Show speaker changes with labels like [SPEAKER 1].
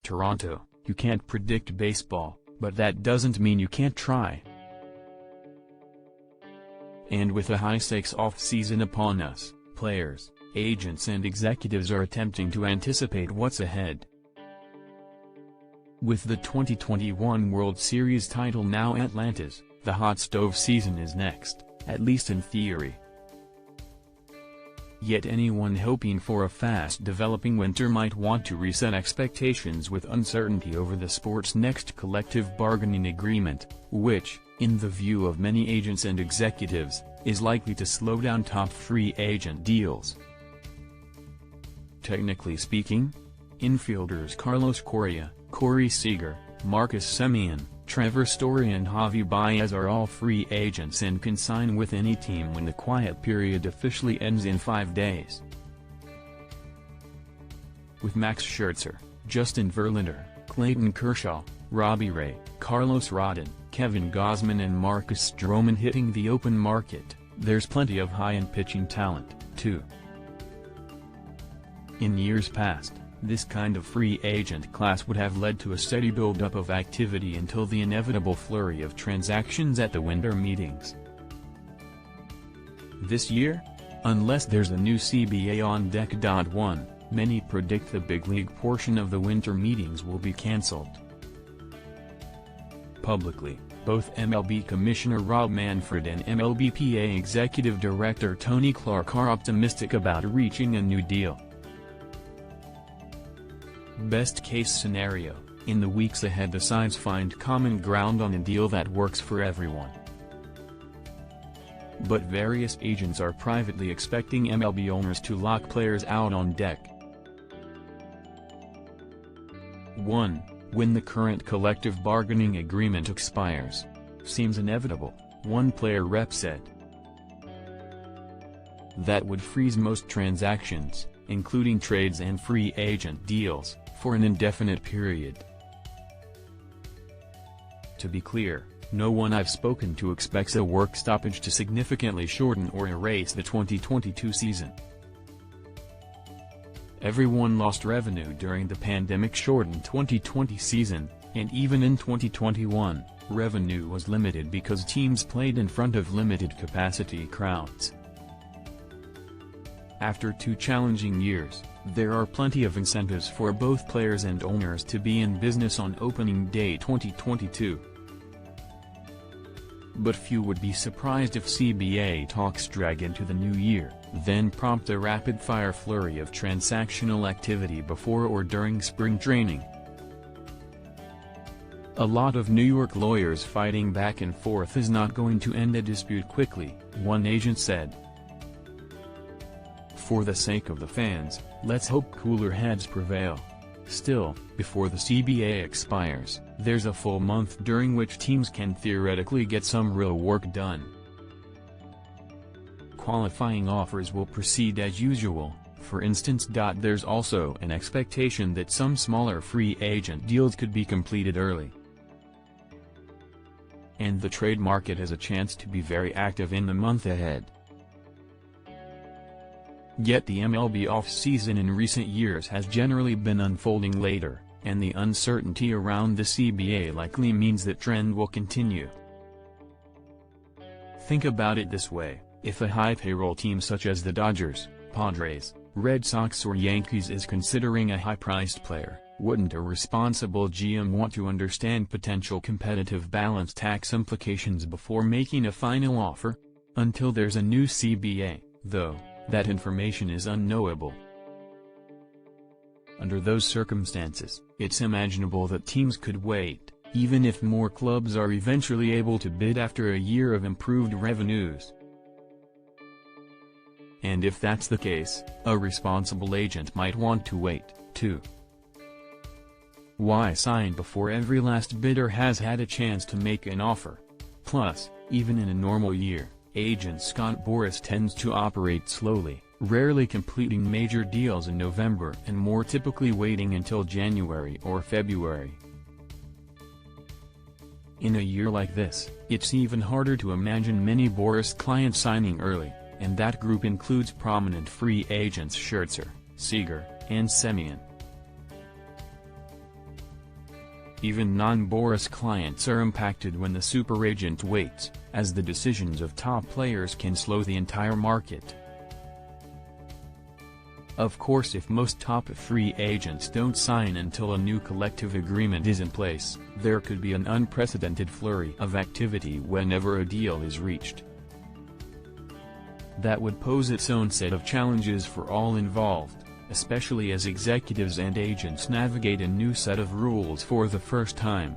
[SPEAKER 1] Toronto, you can't predict baseball, but that doesn't mean you can't try. And with a high-stakes off-season upon us, players, agents and executives are attempting to anticipate what's ahead. With the 2021 World Series title now Atlanta's, the hot stove season is next, at least in theory. Yet anyone hoping for a fast-developing winter might want to reset expectations with uncertainty over the sport's next collective bargaining agreement, which, in the view of many agents and executives, is likely to slow down top free agent deals. Technically speaking, infielders Carlos Correa, Corey Seager, Marcus Semien, Trevor Story and Javi Baez are all free agents and can sign with any team when the quiet period officially ends in 5 days. With Max Scherzer, Justin Verlander, Clayton Kershaw, Robbie Ray, Carlos Rodon, Kevin Gausman and Marcus Stroman hitting the open market, there's plenty of high-end pitching talent, too. In years past, this kind of free agent class would have led to a steady build-up of activity until the inevitable flurry of transactions at the winter meetings. This year? Unless there's a new CBA on deck. Many predict the big league portion of the winter meetings will be cancelled. Publicly, both MLB Commissioner Rob Manfred and MLBPA Executive Director Tony Clark are optimistic about reaching a new deal. Best-case scenario, in the weeks ahead the sides find common ground on a deal that works for everyone. But various agents are privately expecting MLB owners to lock players out on deck. 1. When the current collective bargaining agreement expires. Seems inevitable, one player rep said. That would freeze most transactions, including trades and free agent deals, for an indefinite period. To be clear, no one I've spoken to expects a work stoppage to significantly shorten or erase the 2022 season. Everyone lost revenue during the pandemic-shortened 2020 season, and even in 2021, revenue was limited because teams played in front of limited-capacity crowds. After 2 challenging years, there are plenty of incentives for both players and owners to be in business on opening day 2022. But few would be surprised if CBA talks drag into the new year, then prompt a rapid-fire flurry of transactional activity before or during spring training. A lot of New York lawyers fighting back and forth is not going to end a dispute quickly, one agent said. For the sake of the fans, let's hope cooler heads prevail. Still, before the CBA expires, there's a full month during which teams can theoretically get some real work done. Qualifying offers will proceed as usual, for instance. There's also an expectation that some smaller free agent deals could be completed early. And the trade market has a chance to be very active in the month ahead. Yet the MLB off-season in recent years has generally been unfolding later, and the uncertainty around the CBA likely means that trend will continue. Think about it this way, if a high-payroll team such as the Dodgers, Padres, Red Sox or Yankees is considering a high-priced player, wouldn't a responsible GM want to understand potential competitive balance tax implications before making a final offer? Until there's a new CBA, though, that information is unknowable. Under those circumstances, it's imaginable that teams could wait, even if more clubs are eventually able to bid after a year of improved revenues. And if that's the case, a responsible agent might want to wait, too. Why sign before every last bidder has had a chance to make an offer? Plus, even in a normal year, agent Scott Boras tends to operate slowly, rarely completing major deals in November and more typically waiting until January or February. In a year like this, it's even harder to imagine many Boras clients signing early, and that group includes prominent free agents Scherzer, Seager, and Semien. Even non-Boras clients are impacted when the superagent waits, as the decisions of top players can slow the entire market. Of course, if most top free agents don't sign until a new collective agreement is in place, there could be an unprecedented flurry of activity whenever a deal is reached. That would pose its own set of challenges for all involved, especially as executives and agents navigate a new set of rules for the first time.